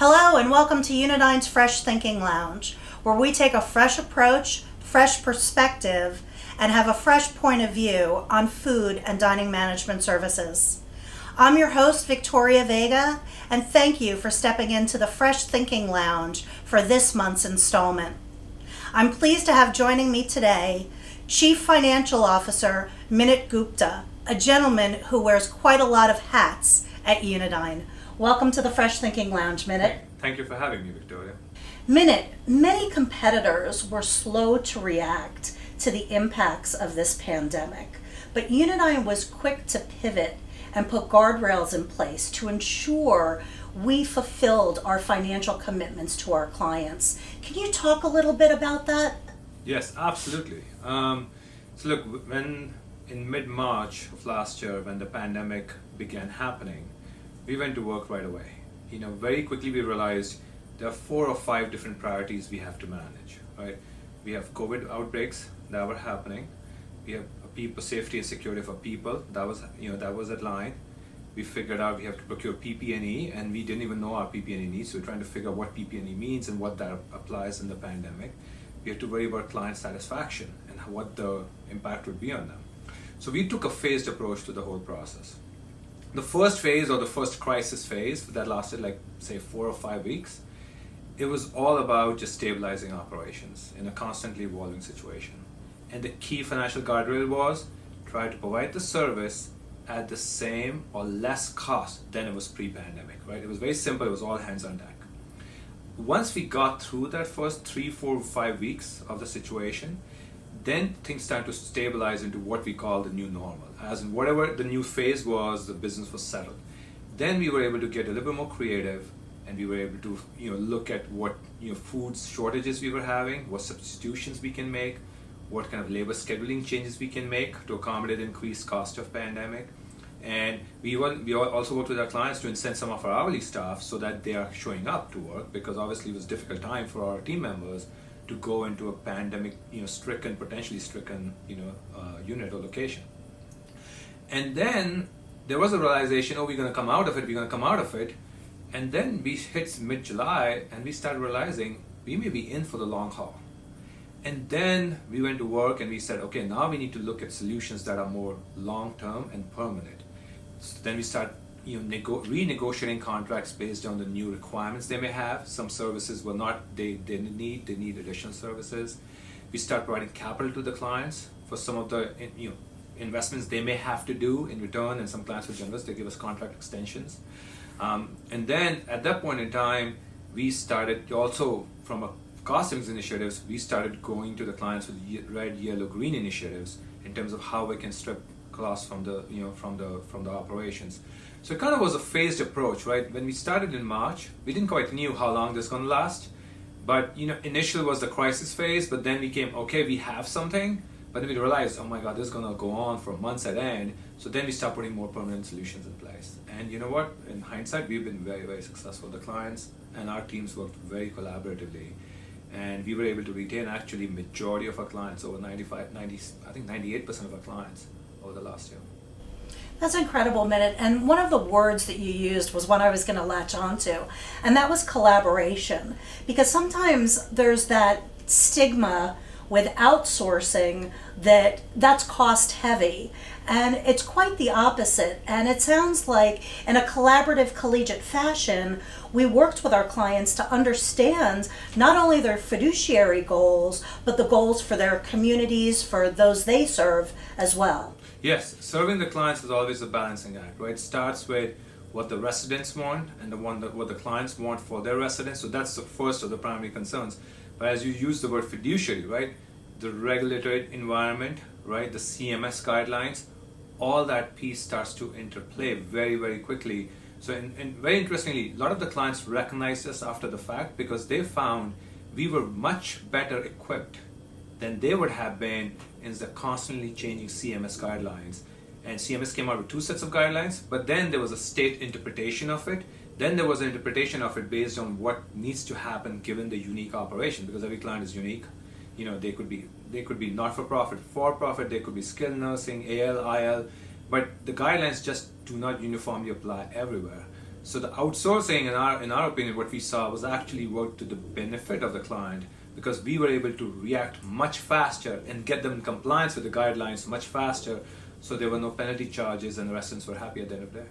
Hello and welcome to Unidine's Fresh Thinking Lounge, where we take a fresh approach, fresh perspective, and have a fresh point of view on food and dining management services. I'm your host, Victoria Vega, and thank you for stepping into the Fresh Thinking Lounge for this month's installment. I'm pleased to have joining me today Chief Financial Officer Minit Gupta, a gentleman who wears quite a lot of hats at Unidine. Welcome to the Fresh Thinking Lounge, Minit. Thank you for having me, Victoria. Minit, many competitors were slow to react to the impacts of this pandemic, but Unidine was quick to pivot and put guardrails in place to ensure we fulfilled our financial commitments to our clients. Can you talk a little bit about that? Yes, absolutely. So look, when in mid-March of last year, when the pandemic began happening, we went to work right away. Very quickly we realized there are 4 or 5 different priorities we have to manage, right? We have COVID outbreaks that were happening. We have people safety and security for people that was at line. We figured out we have to procure PP&E, and we didn't even know our PP&E needs. So we're trying to figure out what PP&E means and what that applies in the pandemic. We have to worry about client satisfaction and what the impact would be on them. So we took a phased approach to the whole process. The first phase, or the first crisis phase, that lasted say 4 or 5 weeks, it was all about just stabilizing operations in a constantly evolving situation. And the key financial guardrail was try to provide the service at the same or less cost than it was pre-pandemic, right? It was very simple, it was all hands on deck. Once we got through that first 3, 4, 5 weeks of the situation, then things started to stabilize into what we call the new normal. As in whatever the new phase was, the business was settled. Then we were able to get a little bit more creative, and we were able to look at what food shortages we were having, what substitutions we can make, what kind of labor scheduling changes we can make to accommodate increased cost of pandemic. And we also worked with our clients to incent some of our hourly staff so that they are showing up to work, because obviously it was a difficult time for our team members to go into a pandemic, potentially stricken, unit or location. And then there was a realization, we're going to come out of it. And then we hit mid-July and we started realizing we may be in for the long haul. And then we went to work and we said, okay, now we need to look at solutions that are more long-term and permanent. So then we start renegotiating contracts based on the new requirements they may have. Some services were not, they need additional services. We start providing capital to the clients for some of the investments they may have to do in return, and some clients were generous, they give us contract extensions. And then at that point in time, we started also from a cost savings initiatives, we started going to the clients with red, yellow, green initiatives in terms of how we can strip costs from the operations. So it kind of was a phased approach, right? When we started in March, we didn't quite knew how long this is going to last. But initially was the crisis phase, but then we came, okay, we have something, but then we realized, oh my God, this is going to go on for months at end. So then we start putting more permanent solutions in place. And you know what? In hindsight, we've been very, very successful. The clients and our teams worked very collaboratively. And we were able to retain actually majority of our clients, over 98% of our clients over the last year. That's incredible, Minit. And one of the words that you used was one I was going to latch onto, and that was collaboration. Because sometimes there's that stigma with outsourcing that's cost heavy, and it's quite the opposite. And it sounds like in a collaborative, collegiate fashion, we worked with our clients to understand not only their fiduciary goals, but the goals for their communities, for those they serve as well. Yes, serving the clients is always a balancing act, right? It starts with what the residents want and what the clients want for their residents. So that's the first of the primary concerns. But as you use the word fiduciary, right? The regulatory environment, right? The CMS guidelines, all that piece starts to interplay very, very quickly. So, and very interestingly, a lot of the clients recognized us after the fact because they found we were much better equipped than they would have been in the constantly changing CMS guidelines. And CMS came out with 2 sets of guidelines, but then there was a state interpretation of it. Then there was an interpretation of it based on what needs to happen given the unique operation, because every client is unique. They could be not-for-profit, for-profit, they could be skilled nursing, AL, IL, but the guidelines just do not uniformly apply everywhere. So the outsourcing, in our opinion, what we saw was actually work to the benefit of the client, because we were able to react much faster and get them in compliance with the guidelines much faster, so there were no penalty charges and the residents were happy at the end of the day.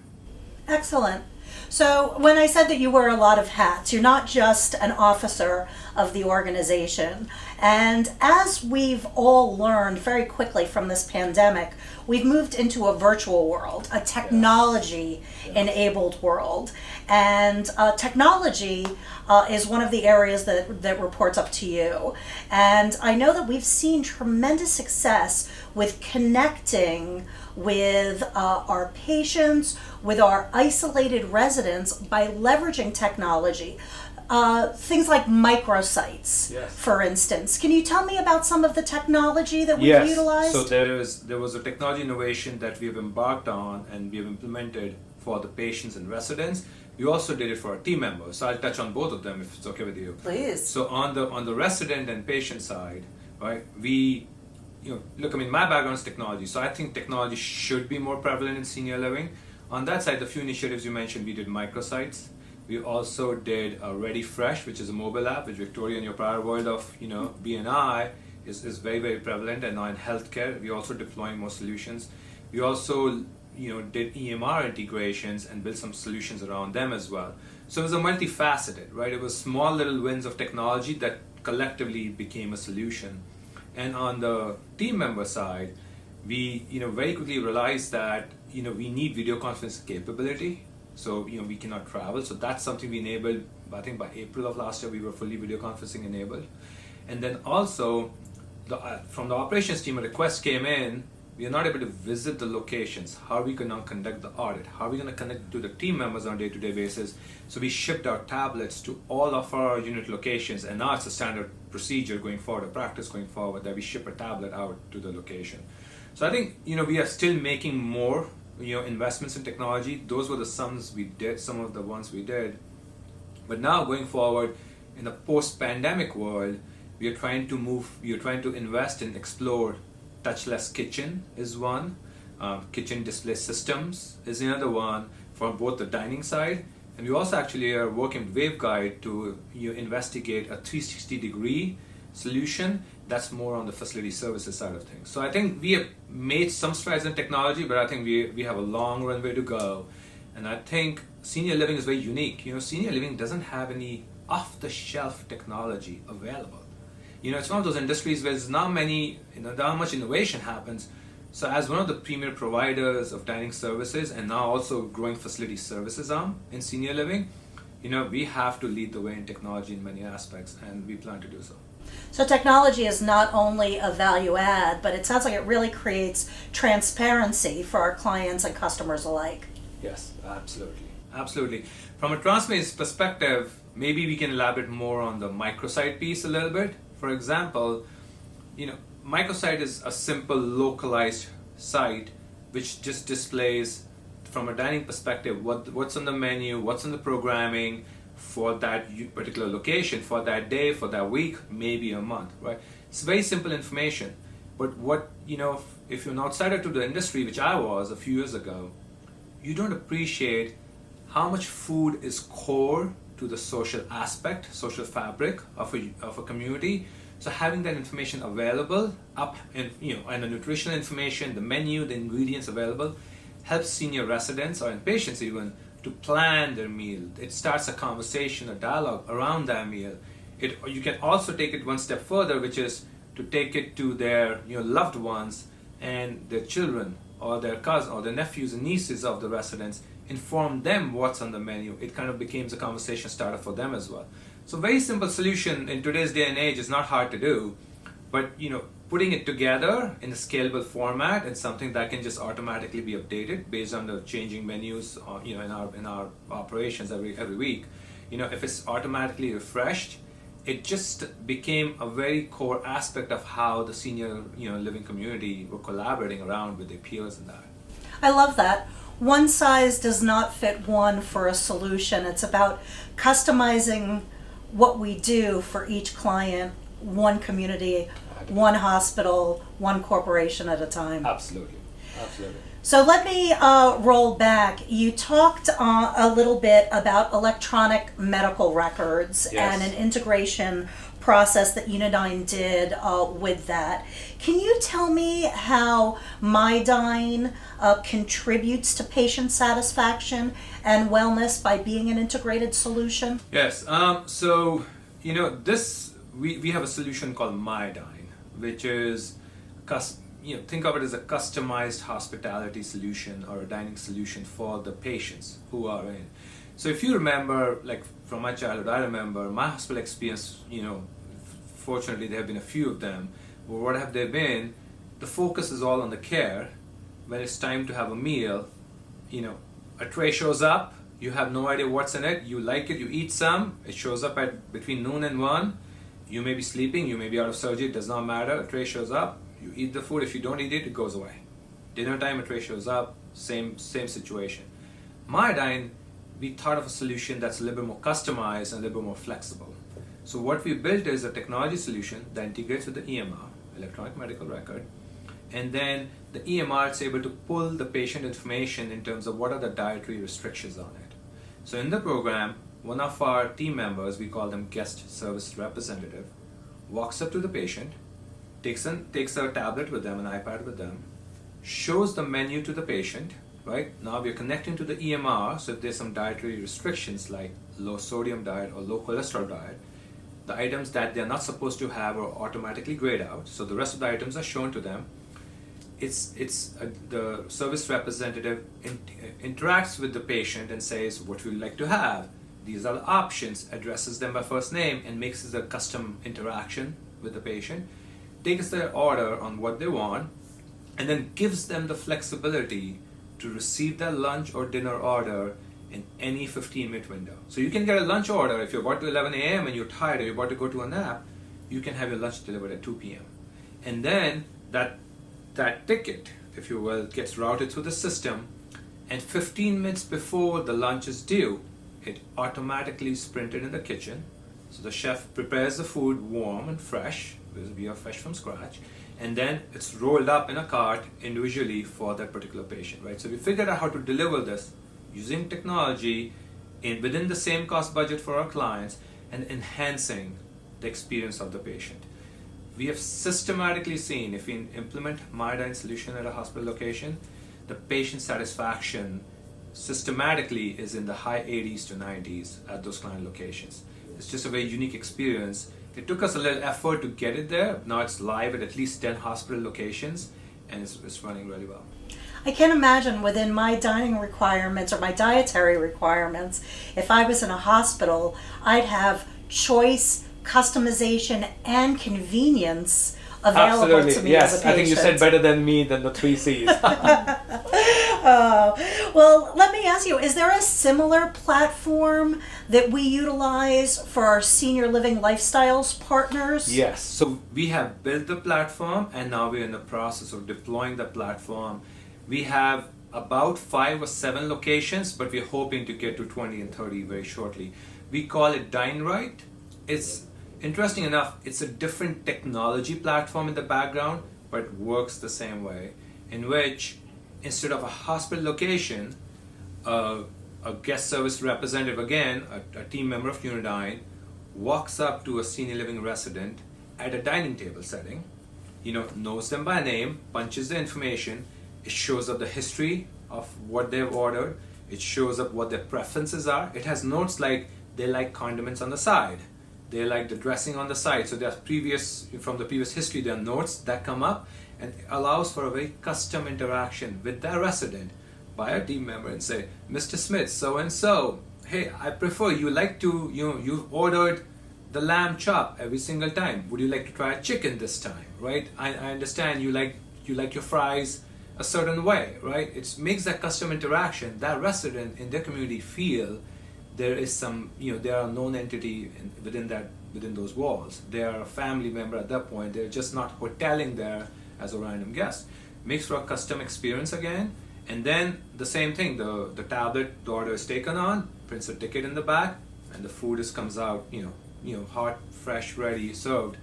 Excellent. So when I said that you wear a lot of hats, you're not just an officer of the organization. And as we've all learned very quickly from this pandemic, we've moved into a virtual world, a technology-enabled world. And technology is one of the areas that reports up to you. And I know that we've seen tremendous success with connecting with our patients, with our isolated residents by leveraging technology. Things like microsites, Yes. for instance. Can you tell me about some of the technology that we've utilized? So there was a technology innovation that we have embarked on and we have implemented for the patients and residents. We also did it for our team members. So I'll touch on both of them if it's okay with you. Please. So on the resident and patient side, right, look, I mean, my background is technology, so I think technology should be more prevalent in senior living. On that side, the few initiatives you mentioned, we did microsites. We also did Ready Fresh, which is a mobile app, which Victoria, in your prior world of BNI, is very, very prevalent. And now in healthcare, we're also deploying more solutions. We also did EMR integrations and built some solutions around them as well. So it was a multifaceted, right? It was small little wins of technology that collectively became a solution. And on the team member side, we very quickly realized that we need video conference capability. So we cannot travel. So that's something we enabled. I think by April of last year we were fully video conferencing enabled. And then also from the operations team, a request came in. We are not able to visit the locations. How are we going to conduct the audit? How are we going to connect to the team members on a day-to-day basis? So we shipped our tablets to all of our unit locations, and now it's a standard procedure going forward, a practice going forward, that we ship a tablet out to the location. So I think we are still making more investments in technology. Those were the sums we did, some of the ones we did. But now going forward in a post-pandemic world, we are trying to invest and explore. Touchless kitchen is one. Kitchen display systems is another one for both the dining side. And we also actually are working with Waveguide to investigate a 360-degree solution that's more on the facility services side of things. So I think we have made some strides in technology, but I think we have a long runway to go. And I think senior living is very unique. Senior living doesn't have any off-the-shelf technology available. It's one of those industries where there's not much innovation happens. So as one of the premier providers of dining services and now also growing facility services arm in senior living, we have to lead the way in technology in many aspects, and we plan to do so. So technology is not only a value add, but it sounds like it really creates transparency for our clients and customers alike. Yes, absolutely. From a transparency perspective, maybe we can elaborate more on the microsite piece a little bit. For example, microsite is a simple localized site which just displays, from a dining perspective, what's on the menu, what's on the programming for that particular location, for that day, for that week, maybe a month, right? It's very simple information. But if you're an outsider to the industry, which I was a few years ago, you don't appreciate how much food is core to the social aspect, social fabric of a community. So having that information available and the nutritional information, the menu, the ingredients available, helps senior residents or patients even to plan their meal. It starts a conversation, a dialogue around that meal. You can also take it one step further, which is to take it to their loved ones and their children or their cousins or their nephews and nieces of the residents. Inform them what's on the menu. It kind of becomes a conversation starter for them as well. So very simple solution in today's day and age is not hard to do, but putting it together in a scalable format and something that can just automatically be updated based on the changing menus in our operations every week. If it's automatically refreshed, it just became a very core aspect of how the senior living community were collaborating around with their peers and that. I love that. One size does not fit one for a solution. It's about customizing what we do for each client, one community, one hospital, one corporation at a time. Absolutely. Absolutely. So let me roll back. You talked a little bit about electronic medical records and an integration process that Unidine did with that. Can you tell me how Unidine contributes to patient satisfaction and wellness by being an integrated solution? Yes. So, this we have a solution called Unidine, which is think of it as a customized hospitality solution or a dining solution for the patients who are in. So if you remember, like from my childhood, I remember my hospital experience, fortunately there have been a few of them, but what have they been? The focus is all on the care. When it's time to have a meal, a tray shows up, you have no idea what's in it, you like it, you eat some, it shows up at between noon and 1, you may be sleeping, you may be out of surgery, it does not matter, a tray shows up, you eat the food. If you don't eat it, it goes away. Dinner time, a tray shows up, same situation. Unidine, we thought of a solution that's a little bit more customized and a little bit more flexible. So what we built is a technology solution that integrates with the EMR, electronic medical record, and then the EMR is able to pull the patient information in terms of what are the dietary restrictions on it. So in the program, one of our team members, we call them guest service representative, walks up to the patient, takes a tablet with them, an iPad with them, shows the menu to the patient, right? Now we're connecting to the EMR, so if there's some dietary restrictions like low sodium diet or low cholesterol diet, the items that they're not supposed to have are automatically grayed out, so the rest of the items are shown to them. The service representative interacts with the patient and says, what would you like to have? These are the options, addresses them by first name, and makes it a custom interaction with the patient, takes their order on what they want, and then gives them the flexibility to receive their lunch or dinner order in any 15-minute window. So you can get a lunch order if you're about to 11 a.m. and you're tired or you're about to go to a nap, you can have your lunch delivered at 2 p.m. And then that ticket, if you will, gets routed through the system, and 15 minutes before the lunch is due, it automatically is printed in the kitchen. So the chef prepares the food warm and fresh, because we are fresh from scratch, and then it's rolled up in a cart individually for that particular patient, right? So we figured out how to deliver this using technology within the same cost budget for our clients and enhancing the experience of the patient. We have systematically seen, if we implement Unidine solution at a hospital location, the patient satisfaction systematically is in the high 80s to 90s at those client locations. It's just a very unique experience. It took us a little effort to get it there. Now it's live at least 10 hospital locations, and it's running really well. I can imagine within my dining requirements or my dietary requirements, if I was in a hospital, I'd have choice, customization, and convenience available to me as a patient. I think you said better than me than the 3 C's. Well, let me ask you, is there a similar platform that we utilize for our senior living lifestyles partners? Yes. So we have built the platform, and now we're in the process of deploying the platform. We have about 5 or 7 locations, but we're hoping to get to 20 and 30 very shortly. We call it Dine Right. It's interesting enough, it's a different technology platform in the background, but it works the same way, in which instead of a hospital location, a guest service representative, again, a team member of Unidine, walks up to a senior living resident at a dining table setting, knows them by name, punches the information, it shows up the history of what they've ordered, it shows up what their preferences are. It has notes like they like condiments on the side, they like the dressing on the side. So there's from the previous history, there are notes that come up, and it allows for a very custom interaction with that resident by a team member and say, Mr. Smith, so and so, hey, I prefer you've ordered the lamb chop every single time. Would you like to try a chicken this time, right? I understand you like your fries a certain way, right? It makes that custom interaction, that resident in their community feel there is some, they are a known entity within those walls. They are a family member at that point. They're just not hoteling there as a random guest. Makes for a custom experience again. And then the same thing, the tablet, the order is taken on, prints a ticket in the back, and the food comes out, hot, fresh, ready, served.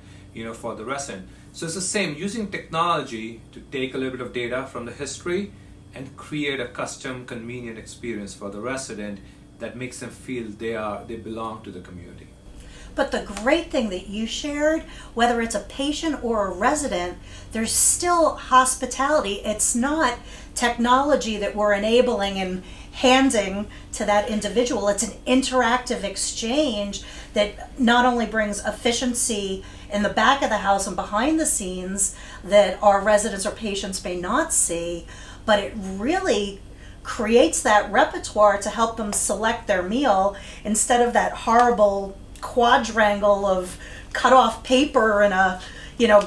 for the resident. So it's the same, using technology to take a little bit of data from the history and create a custom, convenient experience for the resident that makes them feel they belong to the community. But the great thing that you shared, whether it's a patient or a resident, there's still hospitality. It's not technology that we're enabling and handing to that individual. It's an interactive exchange that not only brings efficiency in the back of the house and behind the scenes that our residents or patients may not see, but it really creates that repertoire to help them select their meal instead of that horrible quadrangle of cut off paper and a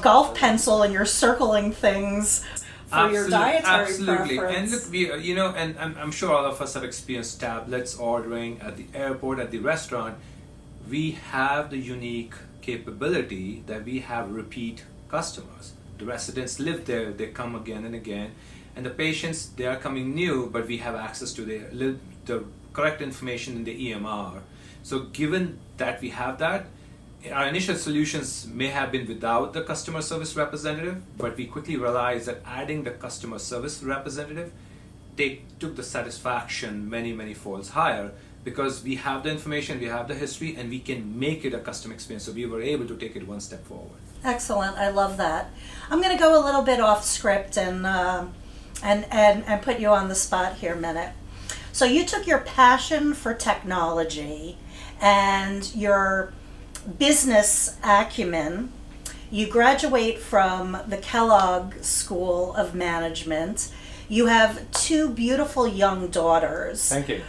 golf pencil, and you're circling things for your dietary absolutely. preference. And look, and I'm sure all of us have experienced tablets, ordering at the airport, at the restaurant. We have the unique capability that we have repeat customers. The residents live there, they come again and again, and the patients, they are coming new, but we have access to the correct information in the EMR. So given that we have that, our initial solutions may have been without the customer service representative, but we quickly realized that adding the customer service representative, they took the satisfaction many, many folds higher, because we have the information, we have the history, and we can make it a custom experience. So we were able to take it one step forward. Excellent. I love that. I'm going to go a little bit off script and put you on the spot here, Minit. So you took your passion for technology and your business acumen. You graduate from the Kellogg School of Management. You have two beautiful young daughters. Thank you.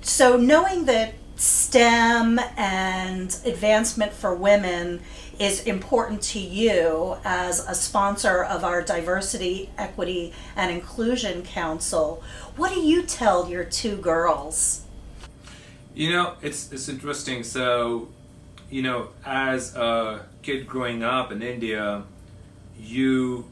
So knowing that STEM and advancement for women is important to you as a sponsor of our Diversity, Equity, and Inclusion Council, what do you tell your two girls? It's interesting. So, as a kid growing up in India, you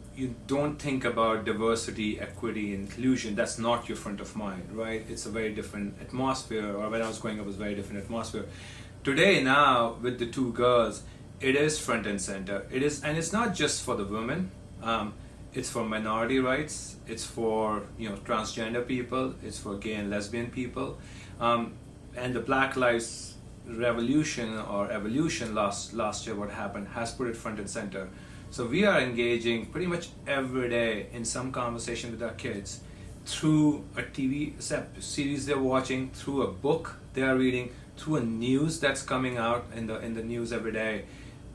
don't think about diversity, equity, inclusion. That's not your front of mind, right? It's a very different atmosphere, or when I was growing up, it was a very different atmosphere. Today, now, with the two girls, it is front and center. It is, and it's not just for the women. It's for minority rights. It's for transgender people. It's for gay and lesbian people. And the Black Lives Revolution or evolution last year, what happened, has put it front and center. So we are engaging pretty much every day in some conversation with our kids through a TV series they're watching, through a book they are reading, through a news that's coming out in the news every day.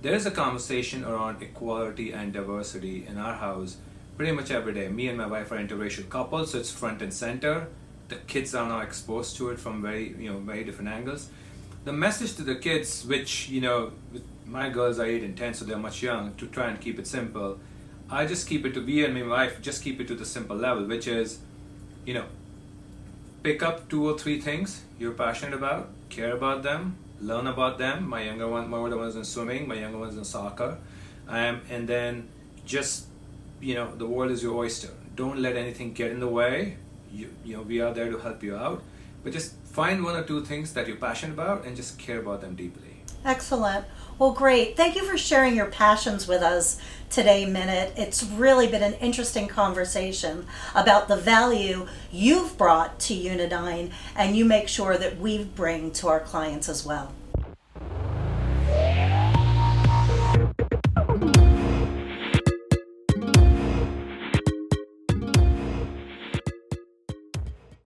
There is a conversation around equality and diversity in our house pretty much every day. Me and my wife are interracial couples, so it's front and center. The kids are now exposed to it from very different angles. The message to the kids, which with my girls are 8 and 10, so they're much young, to try and keep it simple. I just keep it to me and my wife, just keep it to the simple level, which is, pick up 2 or 3 things you're passionate about, care about them, learn about them. My older one's in swimming, my younger one's in soccer, and then just, the world is your oyster. Don't let anything get in the way. We are there to help you out, but just find 1 or 2 things that you're passionate about and just care about them deeply. Excellent. Well, great. Thank you for sharing your passions with us today, Minit. It's really been an interesting conversation about the value you've brought to Unidine, and you make sure that we bring to our clients as well.